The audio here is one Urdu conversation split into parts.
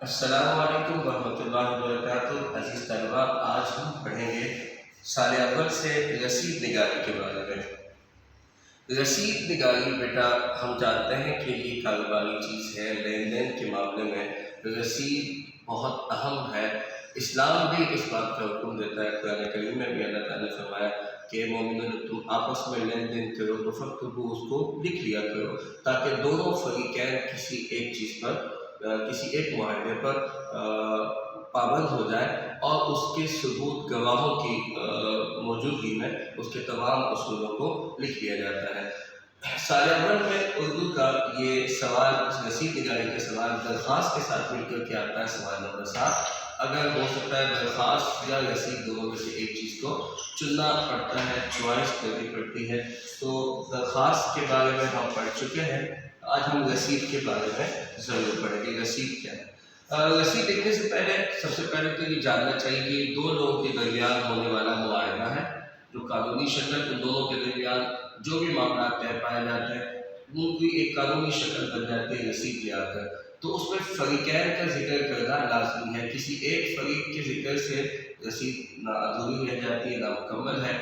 السلام علیکم ورحمۃ اللہ وبرکاتہ۔ عزیز طلباء، آج ہم پڑھیں گے سال اول سے رسید نگاری کے بارے میں۔ رسید نگاری بیٹا ہم جانتے ہیں کہ یہ کاروباری چیز ہے، لین دین کے معاملے میں رسید بہت اہم ہے۔ اسلام بھی اس بات کا حکم دیتا ہے، قرآن کریم میں بھی اللہ تعالیٰ نے فرمایا کہ مومنوں تم آپس میں لین دین کرو تو فاکتبوا، اس کو لکھ لیا کرو، تاکہ دونوں فریقین کسی ایک چیز پر کسی ایک معاہدے پر پابند ہو جائے اور اس کے ثبوت گواہوں کی موجودگی میں اس کے تمام اصولوں کو لکھ لیا جاتا ہے۔ سال اول میں اردو کا یہ سوال، رسید نگاری کا سوال درخواست کے ساتھ مل کر کے آتا ہے، سوال نمبر 7۔ اگر ہو سکتا ہے درخواست یا رسید دونوں میں سے ایک چیز کو چننا پڑتا ہے، چوائس کرنی پڑتی ہے، تو درخواست کے بارے میں ہم پڑھ چکے ہیں۔ آج ہم رسید کے بارے میں ضرور پڑھیں گے۔ رسید کیا ہے؟ رسید دیکھنے سے پہلے سب سے پہلے تو یہ جاننا چاہیے کہ یہ دو لوگوں کے درمیان ہونے والا معاہدہ ہے، جو قانونی شکل ان دونوں کے درمیان جو بھی معاملات طے پائے جاتے ہیں ان کی ایک قانونی شکل بن جاتی ہے رسید لے آ کر۔ تو اس میں فریقین کا ذکر کرنا لازمی ہے، کسی ایک فریق کے ذکر سے رسید نہ ادھوری رہ جاتی ہے، نہ مکمل ہے۔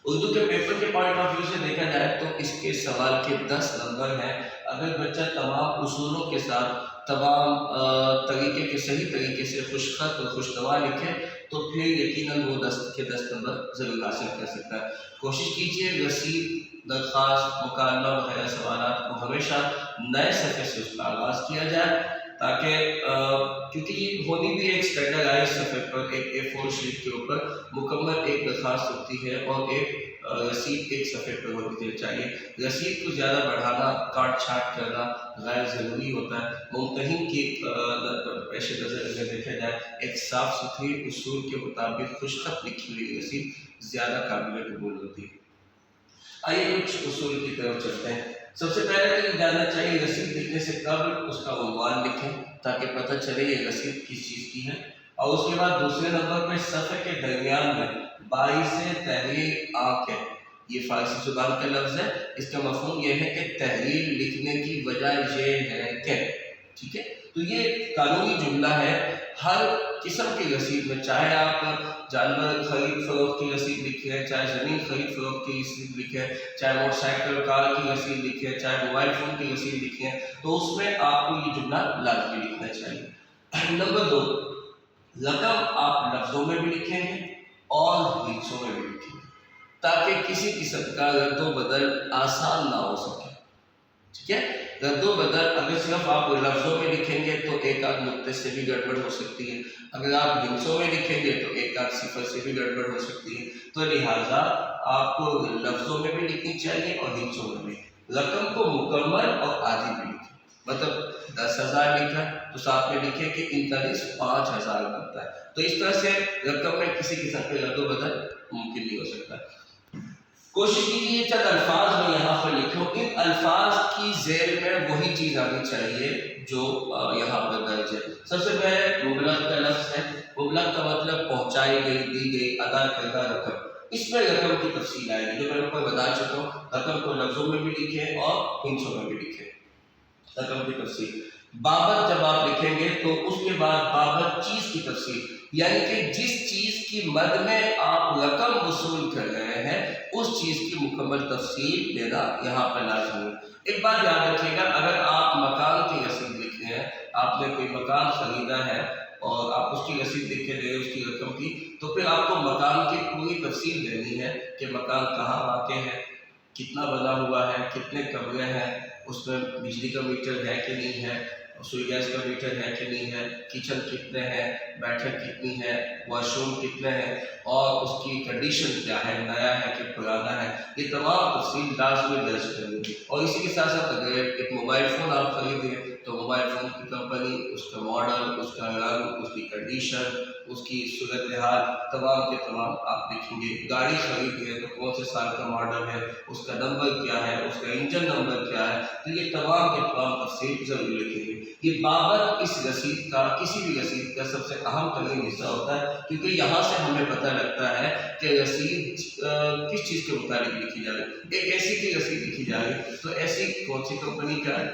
اردو کے پیپر کے پوائنٹ آف ویو سے دیکھا جائے تو اس کے سوال کے 10 نمبر ہیں۔ اگر بچہ تمام اصولوں کے ساتھ تمام طریقے کے صحیح طریقے سے خوش خط اور خوشنما لکھے تو پھر یقیناً وہ 10 کے 10 نمبر ضرور حاصل کر سکتا ہے۔ کوشش کیجیے رسید، درخواست، مکالمہ وغیرہ سوالات کو ہمیشہ نئے صفحے سے اس کا آغاز کیا جائے، تاکہ کیونکہ یہ ہونی بھی ایک اسٹینڈرڈائز صفحے پر ایک A4 شیٹ کے اوپر مکمل ایک درخواست ہوتی ہے اور ایک رسید ایک صفحے پر ہونی چاہیے۔ رسید کو زیادہ بڑھانا، کاٹ چھانٹ کرنا غیر ضروری ہوتا ہے۔ ممتحن کی پیش نظر اگر دیکھا جائے ایک صاف ستھری اصول کے مطابق خوش خط لکھی ہوئی رسید زیادہ قابل قبول ہوتی ہے۔ آئیے کچھ اصول کی طرف چلتے ہیں۔ سب سے پہلے تو یہ جاننا چاہیے رسید لکھنے سے قبل اس کا عنوان لکھیں تاکہ پتہ چلے یہ رسید کس چیز کی ہے، اور اس کے بعد دوسرے نمبر پہ صفحے کے درمیان میں باعث تحریر آنکھ ہے۔ یہ فارسی زبان کا لفظ ہے، اس کا مفہوم یہ ہے کہ تحریر لکھنے کی وجہ یہ ہے کہ، ٹھیک ہے، تو یہ قانونی جملہ ہے۔ ہر قسم کی رسید میں، چاہے آپ جانور خرید فروخت کی رسید لکھیں، چاہے زمین خرید فروخت کی رسید لکھیں، چاہے موٹر سائیکل کار کی رسید لکھیں، چاہے موبائل فون کی رسید لکھیں، تو اس میں آپ کو یہ جملہ لازمی لکھنا چاہیے۔ نمبر 2، رقم آپ لفظوں میں بھی لکھیں گے اور ہندسوں میں بھی لکھیں گے تاکہ کسی قسم کا رد و بدل آسان نہ ہو سکے، ٹھیک ہے۔ رد و بدل اگر صرف آپ لفظوں میں لکھیں گے تو ایک آدھ نقطے سے بھی گڑبڑ ہو سکتی ہے، اگر آپ ہندسوں میں لکھیں گے تو ایک آدھ صفر سے بھی گڑبڑ ہو سکتی ہے، تو لہٰذا آپ کو لفظوں میں بھی لکھنی چاہیے اور ہندسوں میں بھی۔ رقم کو مکمل اور آدھی بھی لکھیں، مطلب 10,000 لکھا تو ساتھ میں لکھیں کہ 5,000 بنتا ہے، تو اس طرح سے رقم میں کسی قسم کے رد و بدل ممکن نہیں ہو سکتا۔ کوشش کیجیے چند الفاظ میں یہاں پر لکھوں، ان الفاظ کی ذیل میں وہی چیز آنی چاہیے جو یہاں پر درج ہے۔ سب سے پہلے مبلغ کا لفظ ہے، مبلغ کا مطلب پہنچائی گئی، دی گئی، ادا کردہ رقم، اس میں رقم کی تفصیل آئے گی جو میں نے آپ کو بتا چکا ہوں۔ رقم کو لفظوں میں بھی لکھیں اور ہندسوں میں بھی لکھیں، رقم کی تفصیل۔ بابت جب آپ لکھیں گے تو اس کے بعد بابت چیز کی تفصیل، یعنی کہ جس چیز کی مد میں آپ رقم وصول کر رہے ہیں اس چیز کی مکمل تفصیل دینا یہاں پر لازمی ہے۔ ایک بات یاد رکھیے گا، اگر آپ مکان کی رسید لکھ رہے ہیں، آپ نے کوئی مکان خریدا ہے اور آپ اس کی رسید لکھ کے دے رہے ہیں اس کی رقم کی، تو پھر آپ کو مکان کی پوری تفصیل دینی ہے کہ مکان کہاں واقع ہے، کتنا بنا ہوا ہے، کتنے کمرے ہیں، اس میں بجلی کا میٹر ہے کہ نہیں ہے، رسوئی گیس کا میٹر ہے کہ نہیں ہے، کچن کتنے ہیں، بیٹھک کتنی ہے، واش روم کتنے ہیں، اور اس کی کنڈیشن کیا ہے، نیا ہے کہ پرانا ہے، یہ تمام تفصیل لازمی درج کرنی ہے۔ اور اسی کے ساتھ ساتھ اگر ایک موبائل فون آپ خریدیں تو موبائل فون کی کمپنی، اس کا ماڈل، اس کا رنگ، اس کی کنڈیشن، اس کی صورتحال تمام کے تمام آپ لکھیں گے۔ گاڑی خرید رہے تو کون سے سال کا ماڈل ہے، اس کا نمبر کیا ہے، اس کا انجن نمبر کیا ہے، تو یہ تمام کے تمام تفصیل ضرور لکھیں گے۔ یہ بابت اس رسید کا، کسی بھی رسید کا سب سے اہم ترین حصہ ہوتا ہے، کیونکہ یہاں سے ہمیں پتہ لگتا ہے کہ رسید کس چیز کے متعلق لکھی جا رہی ہے۔ ایک ایسی کی رسید لکھی جا رہی ہے تو ایسی کون سی کمپنی کا ہے،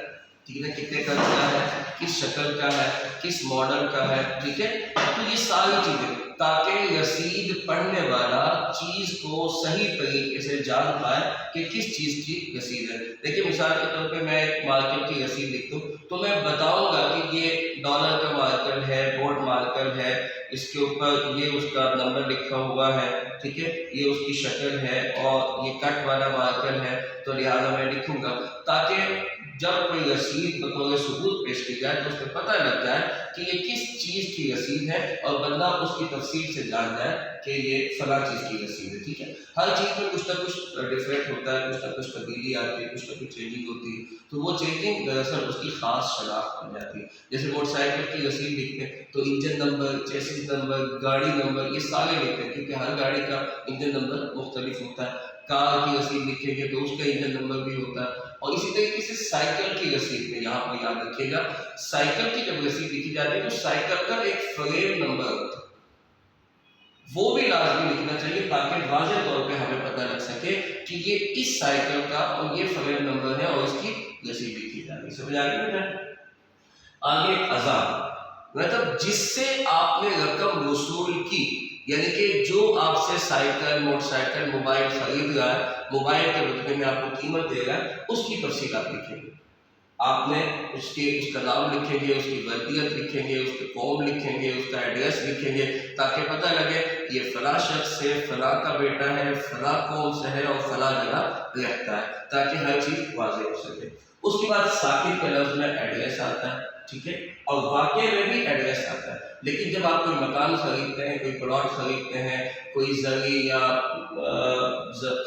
ٹھیک ہے، کتنے کا کیا ہے، کس شکل کا ہے، کس ماڈل کا ہے، ٹھیک ہے. تو یہ ساری چیزیں تاکہ رسید پڑھنے والا چیز کو صحیح طریقے سے جان پائے کہ کس چیز کی رسید ہے. دیکھیے مثال کے طور پہ میں ایک مارکر کی رسید لکھ دوں تو میں بتاؤں گا کہ یہ ڈالر کا مارکر ہے، بورڈ مارکر ہے، اس کے اوپر یہ اس کا نمبر لکھا ہوا ہے، ٹھیک ہے، یہ اس کی شکل ہے اور یہ کٹ والا مارکر ہے، تو لہٰذا میں لکھوں گا تاکہ جب کوئی رسید بطور ثبوت پیش کی جائے تو اس کو پتہ لگ جائے کہ یہ کس چیز کی رسید ہے اور بندہ اس کی تفصیل سے جان جائے کہ یہ فلاں چیز کی رسید ہے. ٹھیک ہے، ہر چیز میں کچھ نہ کچھ ڈفرینٹ ہوتا ہے، کچھ نہ کچھ تبدیلی آتی ہے، کچھ نہ کچھ چینجنگ ہوتی ہے، تو وہ چینجنگ دراصل اس کی خاص شناخت بن جاتی ہے. جیسے موٹر سائیکل کی رسید لکھتے ہیں تو انجن نمبر، چیسس نمبر، گاڑی نمبر، یہ سارے لکھتے ہیں کیونکہ ہر گاڑی کا انجن نمبر مختلف ہوتا ہے. کار کی رسید لکھیں گے تو اس کا انجن نمبر بھی ہوتا ہے. اور اسی طریقے سے سائیکل کی رسید میں یہاں پر یاد رکھیے گا، سائیکل کی جب رسید لکھی جاتی ہے تو سائیکل کا ایک فریم نمبر ہوتا ہے، وہ بھی لازمی لکھنا چاہیے تاکہ واضح طور پہ ہمیں پتہ لگ سکے کہ یہ اس سائیکل کا اور یہ فریم نمبر ہے اور اس کی رسید لکھی جا رہی ہے. سمجھ آ گئی؟ آگے عذاب، مطلب جس سے آپ نے رقم وصول کی، یعنی کہ جو آپ سے سائیکل، موٹر سائیکل، موبائل خرید رہا ہے، موبائل کے بدلے میں آپ کو قیمت دے رہا ہے، اس کی تفصیل آپ لکھیں گے. آپ نے اس کا نام لکھیں گے، اس کی ولدیت لکھیں گے، اس کے قوم لکھیں گے، اس کا ایڈریس لکھیں گے تاکہ پتہ لگے یہ فلاں شخص سے، فلاں کا بیٹا ہے، فلاں قوم سے ہے اور فلاں جگہ رہتا ہے، تاکہ ہر چیز واضح ہو سکے. اس کے بعد ساکن کے لفظ میں ایڈریس آتا ہے، ٹھیک ہے، اور واقع میں بھی ایڈریس آتا ہے. لیکن جب آپ کوئی مکان خریدتے ہیں، کوئی پلاٹ خریدتے ہیں، کوئی زمین یا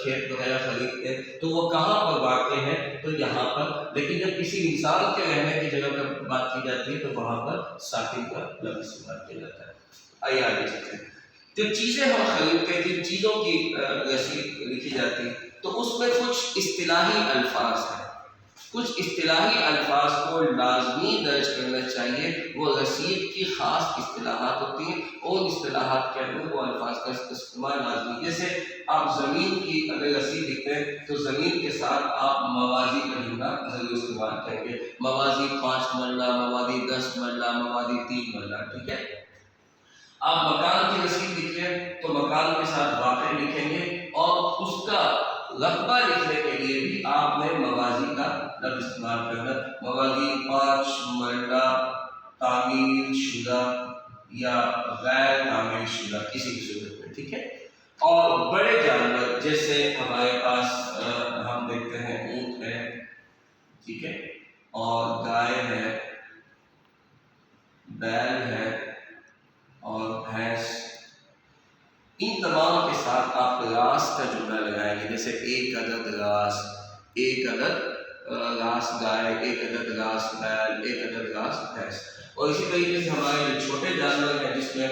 کھیت وغیرہ خریدتے ہیں تو وہ کہاں پر واقع ہے؟ تو یہاں پر. لیکن جب کسی انسان کے رہنے کی جگہ پر بات کی جاتی ہے تو وہاں پر ساکن کا لفظ استعمال کیا جاتا ہے. آئیے آگے چلتے ہیں. جو چیزیں ہم خریدتے ہیں، جن چیزوں کی رسید لکھی جاتی ہے تو اس میں کچھ اصطلاحی الفاظ ہیں. کچھ اصطلاحی الفاظ کو لازمی درج کرنا چاہیے. وہ رسید کی خاص اصطلاحات ہوتی ہیں، ان اصطلاحات کے اندر وہ الفاظ کا استعمال لازمی. جیسے آپ زمین کی اگر رسید لکھتے ہیں تو زمین کے ساتھ آپ موازی کا جملہ ضرور استعمال کریں گے. موازی 5 مرلہ، موازی 10 مرلہ، موازی 3 مرلہ، ٹھیک ہے. آپ مکان کی رسید لکھیں تو مکان کے ساتھ واقع لکھیں گے اور اس کا رقبہ لکھنے کے لیے بھی آپ نے موازی کا لفظ استعمال کرنا. موازی 5 مرلہ تعمیر شدہ یا غیر تعمیر شدہ کسی بھی صورت میں، ٹھیک ہے. اور بڑے جانور جیسے ہمارے پاس ہم دیکھتے ہیں اونٹ ہے، ٹھیک ہے، اور گائے ہے، بیل ہے اور بھینس، ان تمام کے ساتھ آپ راس کا جملہ لگائیں گے. جیسے 1 عدد راس، 1 عدد راس گائے، 1 عدد راس بیل، 1 عدد راس بھینس. اور اسی طریقے سے ہمارے جو چھوٹے جانور ہیں جس میں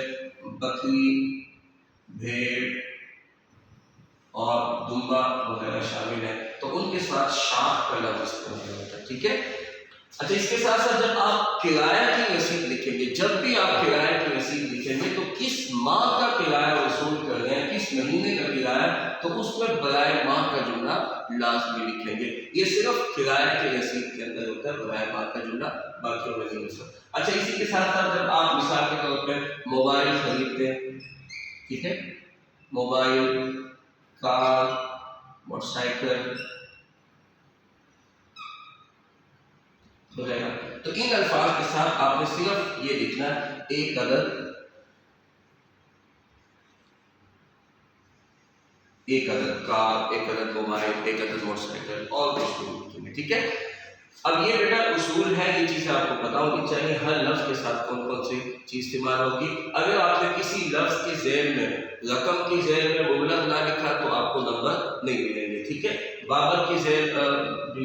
بکری، بھیڑ اور دمبا وغیرہ شامل ہیں تو ان کے ساتھ شاخ کا لفظ استعمال ہوتا ہے، ٹھیک ہے. اچھا، اس کے ساتھ ساتھ جب آپ کرایہ کی رسید لکھیں گے، جب بھی آپ کرایہ کی رسید لکھیں گے تو کس ماہ کا کرایہ وصول کر رہے ہیں، کس مہینے کا کرایہ، تو اس میں برائے ماہ کا جملہ لازمی لکھیں گے. یہ صرف کرایہ کی رسید کے اندر ہوتا ہے برائے ماہ کا جملہ، باقیوں میں نہیں ہوتا. اچھا، اسی کے ساتھ ساتھ جب آپ مثال کے طور پہ موبائل خریدتے ہیں، ٹھیک ہے، موبائل، کار، موٹر سائیکل وغیرہ، تو ان الفاظ کے ساتھ آپ نے صرف یہ لکھنا 1 عدد، 1 عدد کار، 1 عدد موبائل، 1 عدد موٹر سائیکل اور کچھ بھی لکھیں گے، ٹھیک ہے. اب یہ بیٹا اصول ہے، یہ چیزیں آپ کو پتا ہونی چاہیے ہر لفظ کے ساتھ کون کون سی چیز استعمال ہوگی. اگر آپ نے کسی لفظ کی ذیل میں، رقم کی ذیل میں مبلغ نہ لکھا تو آپ کو نمبر نہیں ملیں گے، ٹھیک ہے. بابت کی ذیل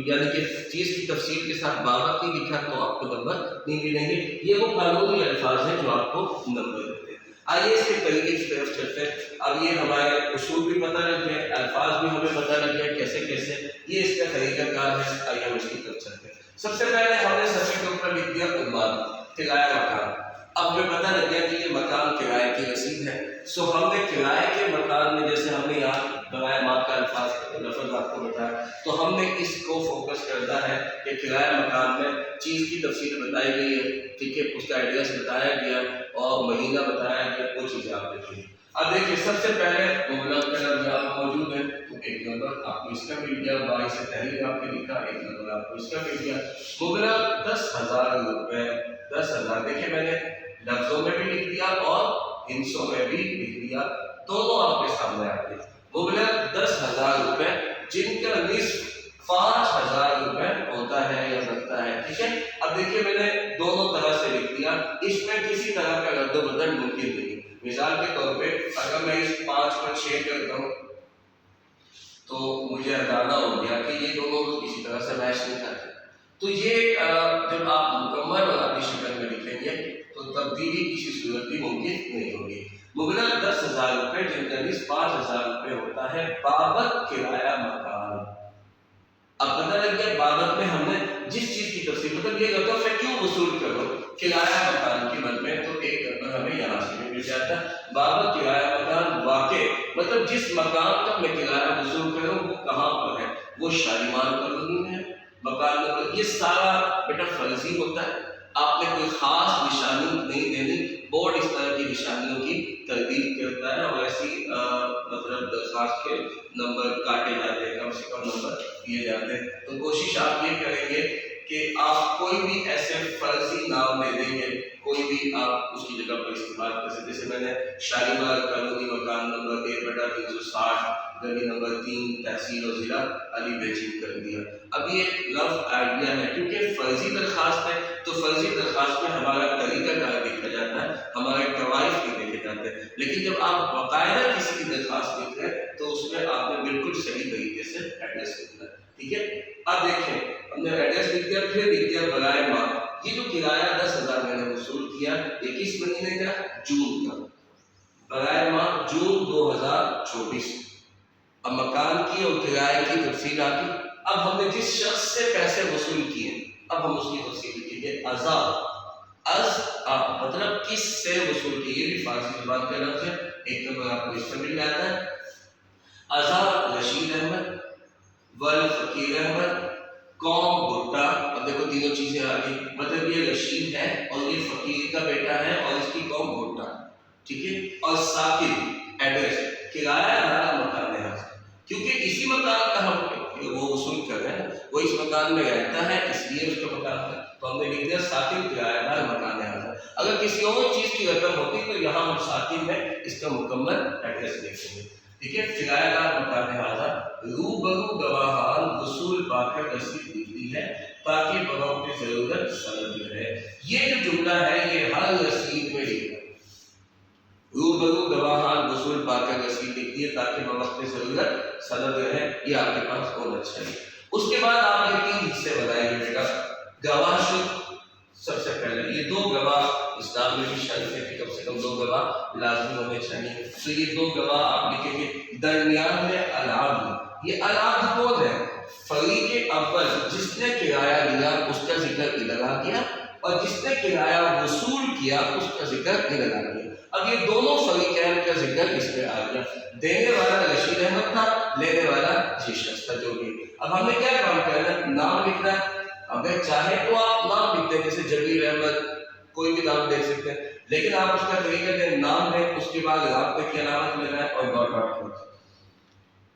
یعنی کہ چیز کی تفصیل کے ساتھ بابت نہیں لکھا تو آپ کو نمبر نہیں ملیں گے. یہ وہ قانونی الفاظ ہیں جو آپ کو نمبر دیتے ہیں. آئیے اس کے طریقے کی طرف چلتے ہیں. اب یہ ہمارے اصول بھی پتہ لگ گئے، الفاظ بھی ہمیں پتہ لگ گیا کیسے کیسے یہ اس کا طریقہ کار ہے. آئیے ہم اس کی طرف چلتے ہیں. سب سے پہلے ہم نے صفحے کے اوپر لکھ دیا عنوان، کرایہ مکان. اب ہمیں پتہ لگ گیا کہ یہ مکان کرائے کی رسید ہے. سو ہم نے کرائے کے مکان میں، جیسے ہم نے یہاں برائے ماہ کا الفاظ لفظ آپ کو بتایا، تو ہم نے اس کو فوکس کرنا ہے کہ کرایہ مکان میں چیز کی تفصیل بتائی گئی ہے، ٹھیک ہے، اس کا ایڈریس بتایا گیا اور مہینہ بتایا گیا، وہ چیزیں آپ دیکھیے۔ اب دیکھیے سب سے پہلے مبلغ کا لفظ یہاں موجود ہے، تو ایک نمبر آپ کو اس کا مل گیا، 22 سے تحریر آپ نے لکھا، ایک نمبر آپ کو اس کا مل گیا۔ مبلغ 10,000 روپے، 10,000 دیکھیے میں نے لفظوں میں بھی لکھ دیا اور ہندسوں میں بھی لکھ دیا، دونوں آپ کے سامنے آ گئے۔ مبلغ 10,000 روپے جن کا نصف 5,000 روپے ہوتا ہے یا بنتا ہے، ٹھیک ہے۔ اب دیکھیے میں نے دونوں طرح سے لکھ دیا، اس میں کسی طرح کا رد و بدل ممکن نہیں۔ مثال کے طور پہ اگر میں اس 5 کو 6 کرتا ہوں تو مجھے اندازہ ہو گیا کہ یہ دونوں کسی طرح سے میچ نہیں کرتے، تو یہ جب آپ مکمل والی شکل میں لکھیں گے تو تبدیلی کسی صورت بھی ممکن نہیں ہوگی۔ مبلغ 10,000 روپے جن کا نصف 5,000 روپے ہوتا ہے بابت کرایہ مکان۔ اب پتہ لگ گیا بابت میں ہم نے جس چیز کی تفصیل، مطلب یہ ہوتا ہے کیوں وصول کرو کرایہ مکان کی مد میں، تو ایک نمبر ہمیں یہاں سے مل جاتا ہے۔ بابت کرایہ مکان واقع، مطلب جس مکان کا میں کرایہ وصول کروں وہ کہاں پر ہے، وہ شالیمار کالونی میں ہے، مکان نمبر، یہ سارا بیٹا فرضی ہوتا ہے، آپ نے کوئی خاص نشانی نہیں دینی، بورڈ اس طرح کی نشانیوں کی تردید کرتا ہے اور ایسی مطلب درخواست کے نمبر کاٹے جاتے ہیں، کم سے کم نمبر دیے جاتے ہیں۔ تو کوشش آپ یہ کریں گے کہ آپ کوئی بھی ایسے فرضی نام لے دیں گے، کوئی بھی آپ اس کی جگہ پر استعمال کر سکتے، جیسے میں نے شالیمار کالونی مکان نمبر 1/360 گلی نمبر 3 تحصیل و ضلع علی بیچنگ کر دیا۔ اب یہ لفظ آئیڈیا ہے، کیونکہ فرضی درخواست ہے تو فرضی درخواست میں ہمارا طریقہ کار دیکھا جاتا ہے، ہمارے قواعد بھی دیکھے جاتے ہیں، لیکن جب آپ باقاعدہ کسی کی درخواست لکھ رہے ہیں تو اس میں آپ نے بالکل صحیح طریقے سے ایڈریس لکھنا ہے، ٹھیک ہے۔ اب دیکھیں ہم نے ایڈریس لکھ دیا، پھر لکھ دیا برائے ماہ، یہ جو کرایہ 10,000 میں نے وصول کیا یہ کس مہینے کا، جون کا، برائے ماہ جون 2024۔ اب مکان کی اور کرائے کی تفصیل آ گئی، اب ہم نے جس شخص سے پیسے وصول کیے اب ہم اس کی تفصیل لکھیں گے، مطلب کس سے وصول کیے، یہ بھی فارسی زبان کا لفظ ہے، ایک نمبر آپ کو اس سے مل جاتا ہے۔ ازا رشید احمد، ول فقیر احمد، قوم بھٹا، اب دیکھو تینوں چیزیں آ گئی، مطلب یہ رشید ہے اور یہ فقیر کا بیٹا ہے اور اس کی قوم بھٹا، ٹھیک ہے۔ اور ساکن ایڈریس کرایہ دار مکان ہے، کیونکہ اسی مکان کا ہم وہ وصول کر رہے ہیں، وہ اس مکان میں رہتا ہے اس لیے اس کا مکان ہے، تو ہم نے لکھ دیا ساکن کرایہ دار مکان ہے۔ اگر کسی اور چیز کی رقم ہوتی تو یہاں ہم ساکن میں اس کا مکمل ایڈریس دیکھیں گے، ٹھیک ہے۔ کرایہ دار مکان ہے، روبرو گواہان وصول پا کر رسید لکھتی ہے تاکہ بوقت ضرورت سند رہے۔ یہ جو جملہ ہے یہ ہر رسید میں لکھنا ہے، روبرو گواہان وصول پا کر رسید لکھتی ہے تاکہ بوقت ضرورت سند رہے، یہ آپ کے پاس ہونا چاہیے۔ اس کے بعد آپ یہ 3 حصے بتائیں گے بیٹا، گواہ شد، سب سے پہلے یہ 2 گواہ اسلام میں بھی شرط ہے کہ کم سے کم 2 گواہ لازمی ہونے چاہیے، تو یہ 2 گواہ آپ لکھیں گے۔ درمیان میں العبد، یہ العبد کون ہے، فریق اول جس نے کرایہ لیا اس کا ذکر ادھر آ گیا اور جس نے کرایہ وصول کیا اس کا ذکر ادھر آ گیا۔ اب یہ دونوں فریقین کا ذکر اس میں آ گیا، دینے والا رشید احمد تھا، لینے والا جی شخص تھا جو بھی۔ اب ہم نے کیا کام کرنا، نام لکھنا ہے، اگر چاہے تو آپ نام لکھتے ہیں جیسے جبیر احمد، کوئی بھی نام دے سکتے ہیں، لیکن آپ اس کا طریقہ دیں، نام دیں، اس کے بعد رابطے کی علامت لگائیں اور ڈاٹ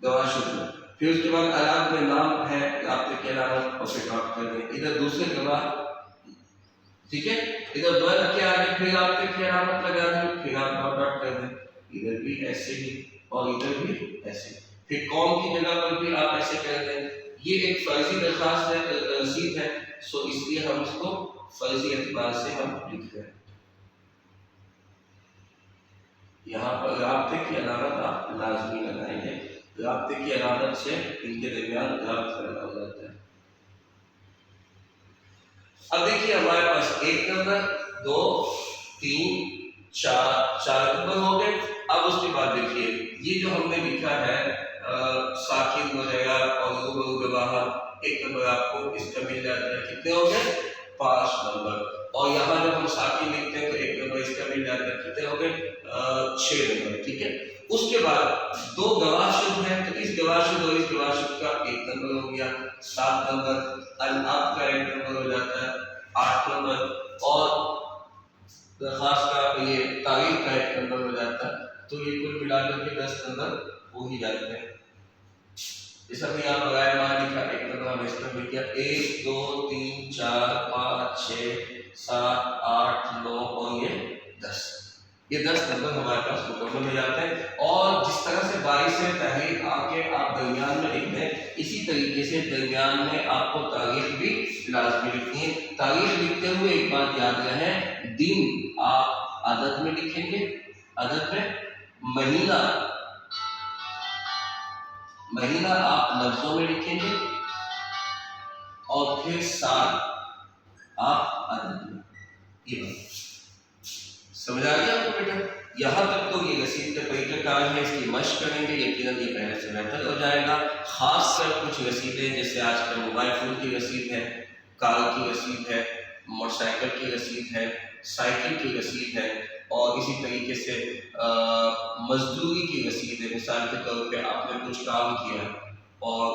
گواہ شد میں، پھر اس کے بعد علامت میں نام ہے، رابطے کی علامت اور پھر ڈاٹ کر دیں، ادھر دوسرے گواہ، ٹھیک ہے، ادھر ورد کے آگے پھر رابطے کی علامت لگا دیں، پھر آپ ڈاٹ کر دیں، ادھر بھی ایسے ہی اور ادھر بھی ایسے، پھر قوم کی جگہ پر بھی آپ ایسے کر دیں۔ یہ ایک فرضی درخواست ہے، رسید ہے، سو اس لیے ہم اس کو فرضی اعتبار سے ہم لکھ رہے ہیں۔ یہاں پر رابطے کی علامت آپ لازمی لگائیں گے، رابطے کی علامت سے ان کے درمیان رابطہ پیدا ہو جاتا ہے۔ اب دیکھیے ہمارے پاس 1 نمبر 2 3 4 نمبر ہو گئے۔ اب اس کے بعد دیکھیے یہ جو ہم نے لکھا ہے ساکن وغیرہ اور روبرو گواہ، 1 نمبر آپ کو اس کا مل جاتا ہے، کتنے ہو گئے 5 نمبر، اور یہاں جب ہم ساکن لکھتے ہیں تو 1 نمبر اس کا مل جاتا ہے، کتنے ہو گئے 6 نمبر، ٹھیک ہے۔ اس کے بعد 2 گواہ شد ہیں، تو اس گواہ شد اور اس گواہ شد کا 1 نمبر ہو گیا، 7 نمبر، الاب کا 1 نمبر ہو جاتا ہے، 8 نمبر، اور درخواست کا یہ تاریخ کا 1 نمبر ہو جاتا ہے، تو یہ کل ملا کر کے 10 نمبر ہو ہی جاتے ہیں۔ جیسا کہ یہاں بغیر مان لکھا 1 نمبر ہمیں اس میں مل گیا، 1 2 3 4 5 6 7 8 9 اور یہ 10، یہ 10 نمبر ہمارے پاس مکمل ہو جاتے ہیں۔ اور جس طرح سے 22 سے تحریر آ کے آپ درمیان میں لکھ دیں، اسی طریقے سے درمیان میں آپ کو تاریخ بھی لازمی لکھنی ہے۔ تاریخ لکھتے ہوئے ایک بات یاد رہے، دن آپ عدد میں لکھیں گے، عدد میں، مہینہ آپ لفظوں میں لکھیں گے، اور پھر سال آپ عدد میں۔ یہ بات سمجھ آ گیا آپ کو بیٹا؟ یہاں تک تو یہ رسید کا طریقہ کار ہے، اس کی مشق کریں گے، یقیناً یہ پہلے سے بہتر ہو جائے گا۔ خاص کر کچھ رسیدیں جیسے آج کل موبائل فون کی رسید ہے، کار کی رسید ہے، موٹر سائیکل کی رسید ہے، سائیکل کی رسید ہے، اور اسی طریقے سے مزدوری کی رسید ہے۔ مثال کے طور پہ آپ نے کچھ کام کیا اور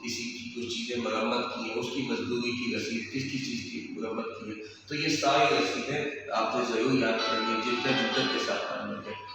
کسی کی کچھ چیزیں مرمت کی ہیں، اس کی مزدوری کی رسید، کس چیز کی مرمت کی ہے، تو یہ ساری رسیدیں آپ نے ضرور یاد کرنی ہے، جدت کے ساتھ کام کریں۔